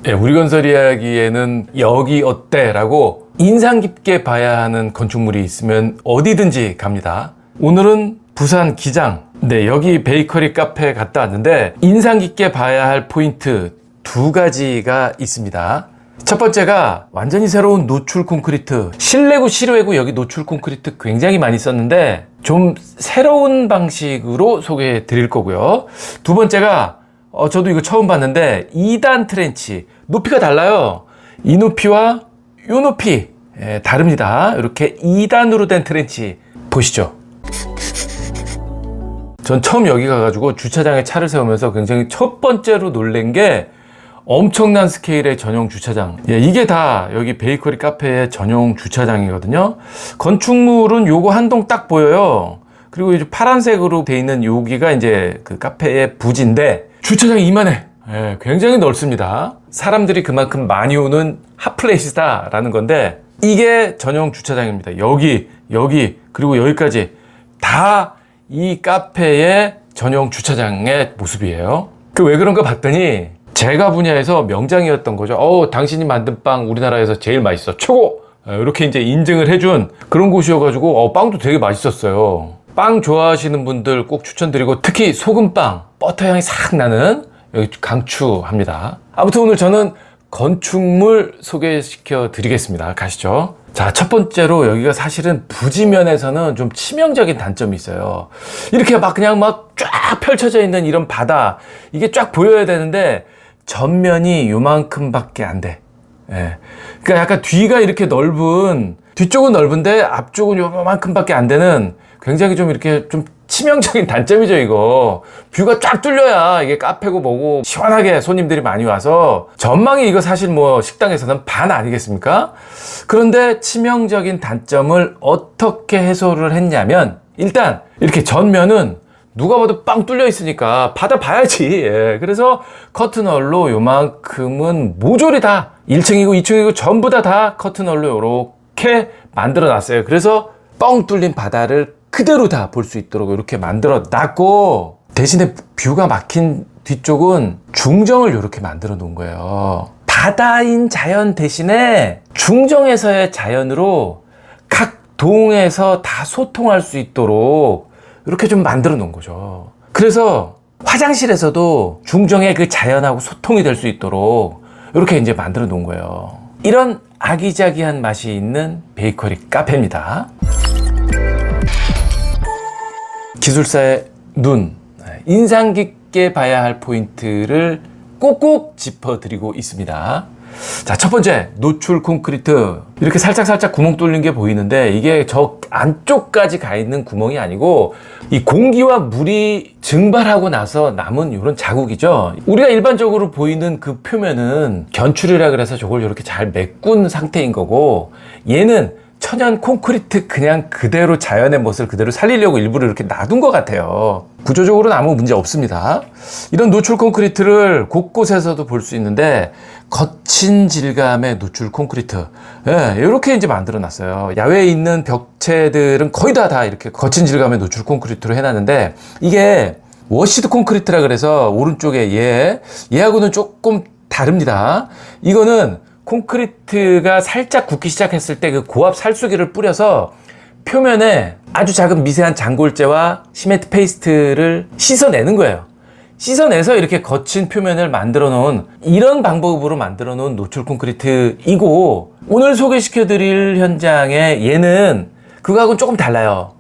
우리건설 이야기에는 여기 어때? 라고 인상 깊게 봐야 하는 건축물이 있으면 어디든지 갑니다. 오늘은 부산 기장, 여기 베이커리 카페에 갔다 왔는데 인상 깊게 봐야 할 포인트 두 가지가 있습니다. 첫 번째가 완전히 새로운 노출 콘크리트, 실내구 실외구 여기 노출 콘크리트 굉장히 많이 썼는데 좀 새로운 방식으로 소개해 드릴 거고요. 두 번째가 저도 이거 처음 봤는데 2단 트렌치, 높이가 달라요. 이 높이와 이 높이 다릅니다. 이렇게 2단으로 된 트렌치 보시죠. 전 처음 여기 가가지고 주차장에 차를 세우면서 굉장히 첫 번째로 놀란 게 엄청난 스케일의 전용 주차장. 이게 다 여기 베이커리 카페의 전용 주차장이거든요. 건축물은 요거 한 동 딱 보여요. 그리고 이제 파란색으로 돼 있는 여기가 이제 그 카페의 부지인데 주차장이 이만해. 굉장히 넓습니다. 사람들이 그만큼 많이 오는 핫플레이스다 라는 건데 이게 전용 주차장입니다. 여기 그리고 여기까지 다 이 카페의 전용 주차장의 모습이에요. 왜 그런가 봤더니 제가 분야에서 명장이었던 거죠. 당신이 만든 빵 우리나라에서 제일 맛있어. 최고! 이렇게 이제 인증을 해준 그런 곳이어가지고 빵도 되게 맛있었어요. 빵 좋아하시는 분들 꼭 추천드리고 특히 소금빵, 버터 향이 싹 나는 여기 강추합니다. 아무튼 오늘 저는 건축물 소개시켜 드리겠습니다. 가시죠. 자, 첫 번째로 여기가 사실은 부지면에서는 좀 치명적인 단점이 있어요. 이렇게 그냥 쫙 펼쳐져 있는 이런 바다, 이게 쫙 보여야 되는데 전면이 요만큼밖에 안 돼. 그러니까 약간 뒤가 이렇게 뒤쪽은 넓은데 앞쪽은 요만큼밖에 안 되는 굉장히 좀 이렇게 좀 치명적인 단점이죠, 이거. 뷰가 쫙 뚫려야 이게 카페고 뭐고 시원하게 손님들이 많이 와서 전망이 이거 사실 식당에서는 반 아니겠습니까? 그런데 치명적인 단점을 어떻게 해소를 했냐면 일단 이렇게 전면은 누가 봐도 빵 뚫려 있으니까 바다 봐야지. 그래서 커튼홀로 요만큼은 모조리 다 1층이고 2층이고 전부 다 커튼홀로 이렇게 만들어 놨어요. 그래서 뻥 뚫린 바다를 그대로 다 볼 수 있도록 이렇게 만들어 놨고 대신에 뷰가 막힌 뒤쪽은 중정을 이렇게 만들어 놓은 거예요. 바다인 자연 대신에 중정에서의 자연으로 각 동에서 다 소통할 수 있도록 이렇게 좀 만들어 놓은 거죠. 그래서 화장실에서도 중정의 그 자연하고 소통이 될 수 있도록 이렇게 이제 만들어 놓은 거예요. 이런 아기자기한 맛이 있는 베이커리 카페입니다. 기술사의 눈, 인상 깊게 봐야 할 포인트를 꼭꼭 짚어드리고 있습니다. 자, 첫 번째, 노출 콘크리트. 이렇게 살짝 구멍 뚫린 게 보이는데 이게 저 안쪽까지 가 있는 구멍이 아니고 이 공기와 물이 증발하고 나서 남은 이런 자국이죠. 우리가 일반적으로 보이는 그 표면은 견출이라 그래서 저걸 이렇게 잘 메꾼 상태인 거고 얘는 천연 콘크리트 그냥 그대로 자연의 모습을 그대로 살리려고 일부러 이렇게 놔둔 것 같아요. 구조적으로는 아무 문제 없습니다. 이런 노출 콘크리트를 곳곳에서도 볼 수 있는데 거친 질감의 노출 콘크리트, 이렇게 이제 만들어 놨어요. 야외에 있는 벽체들은 거의 다 이렇게 거친 질감의 노출 콘크리트로 해놨는데 이게 워시드 콘크리트라 그래서 오른쪽에 얘하고는 조금 다릅니다. 이거는 콘크리트가 살짝 굳기 시작했을 때 그 고압 살수기를 뿌려서 표면에 아주 작은 미세한 장골재와 시멘트 페이스트를 씻어내는 거예요. 씻어내서 이렇게 거친 표면을 만들어 놓은 이런 방법으로 만들어 놓은 노출 콘크리트이고 오늘 소개시켜 드릴 현장에 얘는 그거하고는 조금 달라요.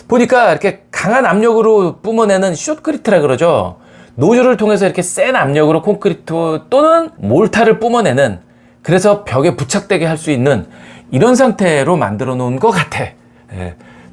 보니까 이렇게 강한 압력으로 뿜어내는 숏크리트라 그러죠. 노즐을 통해서 이렇게 센 압력으로 콘크리트 또는 몰타를 뿜어내는 그래서 벽에 부착되게 할 수 있는 이런 상태로 만들어 놓은 것 같아.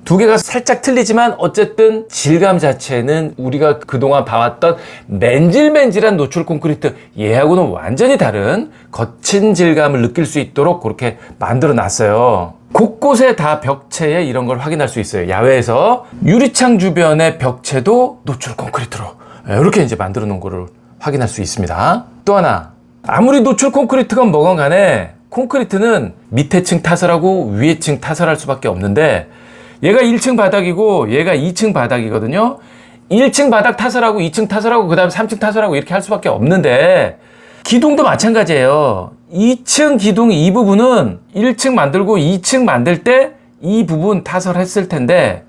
두 개가 살짝 틀리지만 어쨌든 질감 자체는 우리가 그동안 봐왔던 맨질맨질한 노출 콘크리트 얘하고는 완전히 다른 거친 질감을 느낄 수 있도록 그렇게 만들어 놨어요. 곳곳에 다 벽체에 이런 걸 확인할 수 있어요. 야외에서 유리창 주변의 벽체도 노출 콘크리트로 이렇게 이제 만들어 놓은 거를 확인할 수 있습니다. 또 하나, 아무리 노출 콘크리트가 뭐건 간에 콘크리트는 밑에 층 타설하고 위에 층 타설할 수밖에 없는데 얘가 1층 바닥이고 얘가 2층 바닥이거든요. 1층 바닥 타설하고 2층 타설하고 그 다음에 3층 타설하고 이렇게 할 수밖에 없는데 기둥도 마찬가지예요. 2층 기둥 이 부분은 1층 만들고 2층 만들 때 이 부분 타설을 했을 텐데,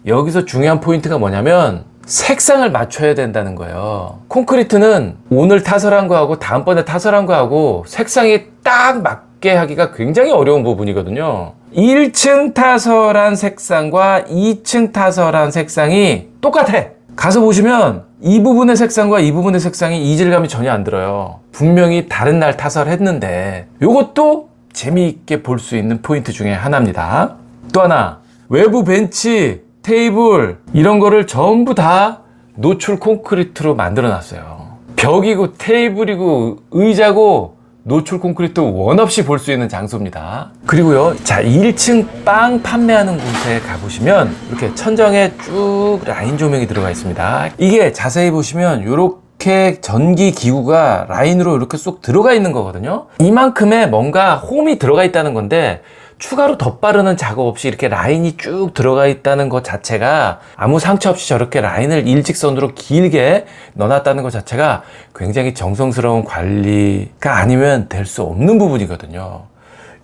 여기서 중요한 포인트가 뭐냐면 색상을 맞춰야 된다는 거예요. 콘크리트는 오늘 타설한 거하고 다음번에 타설한 거하고 색상이 딱 맞게 하기가 굉장히 어려운 부분이거든요. 1층 타설한 색상과 2층 타설한 색상이 똑같아. 가서 보시면 이 부분의 색상과 이 부분의 색상이 이질감이 전혀 안 들어요. 분명히 다른 날 타설했는데, 이것도 재미있게 볼 수 있는 포인트 중에 하나입니다. 또 하나, 외부 벤치, 테이블 이런 거를 전부 다 노출 콘크리트로 만들어 놨어요. 벽이고 테이블이고 의자고 노출 콘크리트 원 없이 볼 수 있는 장소입니다. 그리고요, 자, 1층 빵 판매하는 곳에 가보시면 이렇게 천정에 쭉 라인 조명이 들어가 있습니다. 이게 자세히 보시면 이렇게 전기 기구가 라인으로 이렇게 쏙 들어가 있는 거거든요. 이만큼의 뭔가 홈이 들어가 있다는 건데, 추가로 덧바르는 작업 없이 이렇게 라인이 쭉 들어가 있다는 것 자체가, 아무 상처 없이 저렇게 라인을 일직선으로 길게 넣어놨다는 것 자체가 굉장히 정성스러운 관리가 아니면 될 수 없는 부분이거든요.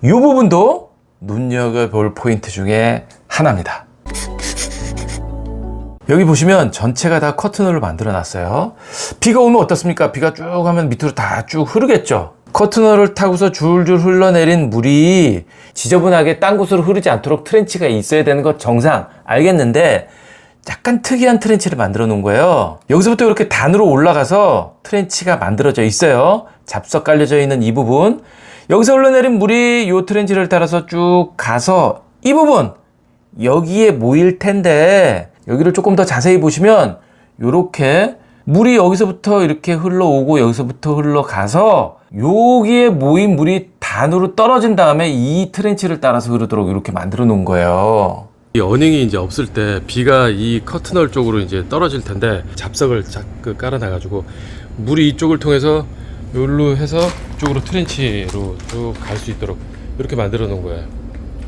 이 부분도 눈여겨볼 포인트 중에 하나입니다. 여기 보시면 전체가 다 커튼으로 만들어 놨어요. 비가 오면 어떻습니까? 비가 쭉 하면 밑으로 다 쭉 흐르겠죠. 커튼홀을 타고서 줄줄 흘러내린 물이 지저분하게 딴 곳으로 흐르지 않도록 트렌치가 있어야 되는 것 정상 알겠는데, 약간 특이한 트렌치를 만들어 놓은 거예요. 여기서부터 이렇게 단으로 올라가서 트렌치가 만들어져 있어요. 잡석 깔려져 있는 이 부분, 여기서 흘러내린 물이 이 트렌치를 따라서 쭉 가서 이 부분 여기에 모일 텐데, 여기를 조금 더 자세히 보시면 이렇게 물이 여기서부터 이렇게 흘러오고 여기서부터 흘러가서 여기에 모인 물이 단으로 떨어진 다음에 이 트렌치를 따라서 흐르도록 이렇게 만들어 놓은 거예요. 이 어닝이 이제 없을 때 비가 이 커튼홀 쪽으로 이제 떨어질 텐데, 잡석을 깔아놔가지고 물이 이쪽을 통해서 여기로 해서 이쪽으로 트렌치로 쭉 갈 수 있도록 이렇게 만들어 놓은 거예요.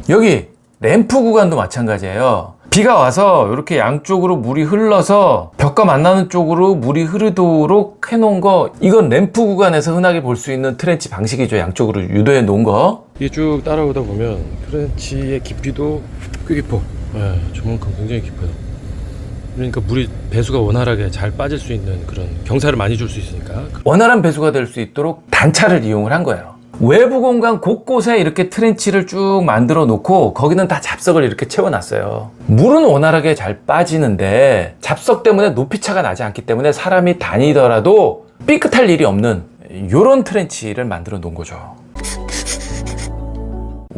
여기 램프 구간도 마찬가지예요. 비가 와서 이렇게 양쪽으로 물이 흘러서 벽과 만나는 쪽으로 물이 흐르도록 해놓은 거, 이건 램프 구간에서 흔하게 볼 수 있는 트렌치 방식이죠. 양쪽으로 유도해 놓은 거. 이게 쭉 따라오다 보면 트렌치의 깊이도 꽤 깊어. 네, 저만큼 굉장히 깊어요. 그러니까 물이 배수가 원활하게 잘 빠질 수 있는 그런 경사를 많이 줄 수 있으니까. 원활한 배수가 될 수 있도록 단차를 이용을 한 거예요. 외부 공간 곳곳에 이렇게 트렌치를 쭉 만들어 놓고 거기는 다 잡석을 이렇게 채워놨어요. 물은 원활하게 잘 빠지는데 잡석 때문에 높이차가 나지 않기 때문에 사람이 다니더라도 삐끗할 일이 없는 이런 트렌치를 만들어 놓은 거죠.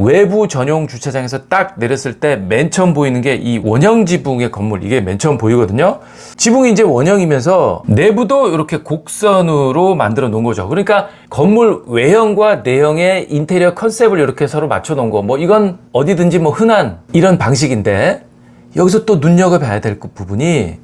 외부 전용 주차장에서 딱 내렸을 때 맨 처음 보이는 게 이 원형 지붕의 건물, 이게 맨 처음 보이거든요. 지붕이 이제 원형이면서 내부도 이렇게 곡선으로 만들어 놓은 거죠. 그러니까 건물 외형과 내형의 인테리어 컨셉을 이렇게 서로 맞춰 놓은 거, 뭐 이건 어디든지 뭐 흔한 이런 방식인데, 여기서 또 눈여겨봐야 될 부분이,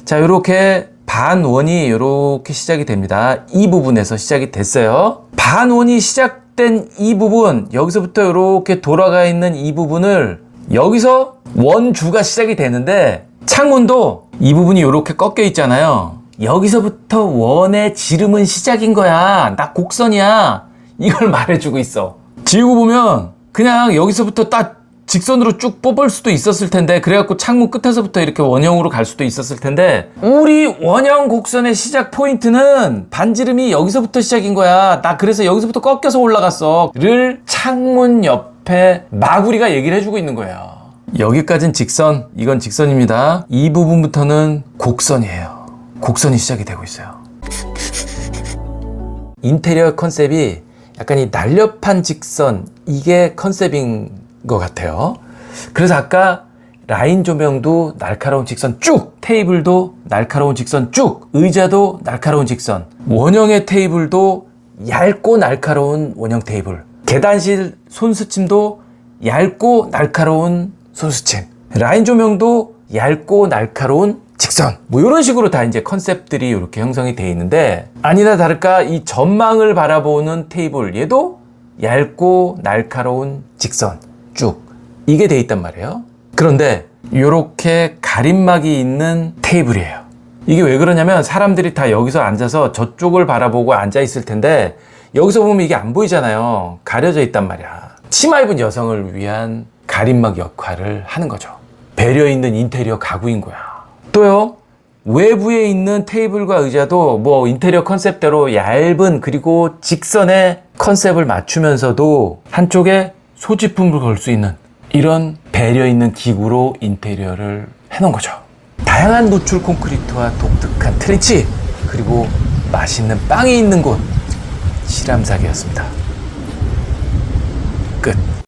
자, 이렇게 반원이 이렇게 시작이 됩니다. 이 부분에서 시작이 됐어요. 반원이 시작된 이 부분, 여기서부터 이렇게 돌아가 있는 이 부분을, 여기서 원주가 시작이 되는데, 창문도 이 부분이 이렇게 꺾여 있잖아요. 여기서부터 원의 지름은 시작인 거야. 나 곡선이야. 이걸 말해주고 있어. 지우고 보면 그냥 여기서부터 딱 직선으로 쭉 뽑을 수도 있었을 텐데, 그래갖고 창문 끝에서부터 이렇게 원형으로 갈 수도 있었을 텐데, 우리 원형 곡선의 시작 포인트는 반지름이 여기서부터 시작인 거야. 나 그래서 여기서부터 꺾여서 올라갔어. 를 창문 옆에 마구리가 얘기를 해주고 있는 거예요. 여기까지는 직선, 이건 직선입니다. 이 부분부터는 곡선이에요. 곡선이 시작이 되고 있어요. 인테리어 컨셉이 약간 이 날렵한 직선, 이게 컨셉인 것 같아요. 그래서 아까 라인 조명도 날카로운 직선 쭉, 테이블도 날카로운 직선 쭉, 의자도 날카로운 직선, 원형의 테이블도 얇고 날카로운 원형 테이블, 계단실 손수침도 얇고 날카로운 손수침, 라인 조명도 얇고 날카로운 직선, 뭐 이런 식으로 다 이제 컨셉들이 이렇게 형성이 되어 있는데, 아니나 다를까 이 전망을 바라보는 테이블, 얘도 얇고 날카로운 직선 쭉, 이게 돼 있단 말이에요. 그런데 이렇게 가림막이 있는 테이블이에요. 이게 왜 그러냐면, 사람들이 다 여기서 앉아서 저쪽을 바라보고 앉아 있을 텐데, 여기서 보면 이게 안 보이잖아요. 가려져 있단 말이야. 치마 입은 여성을 위한 가림막 역할을 하는 거죠. 배려 있는 인테리어 가구인 거야. 또요, 외부에 있는 테이블과 의자도 뭐 인테리어 컨셉대로 얇은 그리고 직선의 컨셉을 맞추면서도 한쪽에 소지품을 걸 수 있는 이런 배려 있는 기구로 인테리어를 해놓은 거죠. 다양한 노출 콘크리트와 독특한 트렌치, 그리고 맛있는 빵이 있는 곳, 실암사기였습니다. 끝.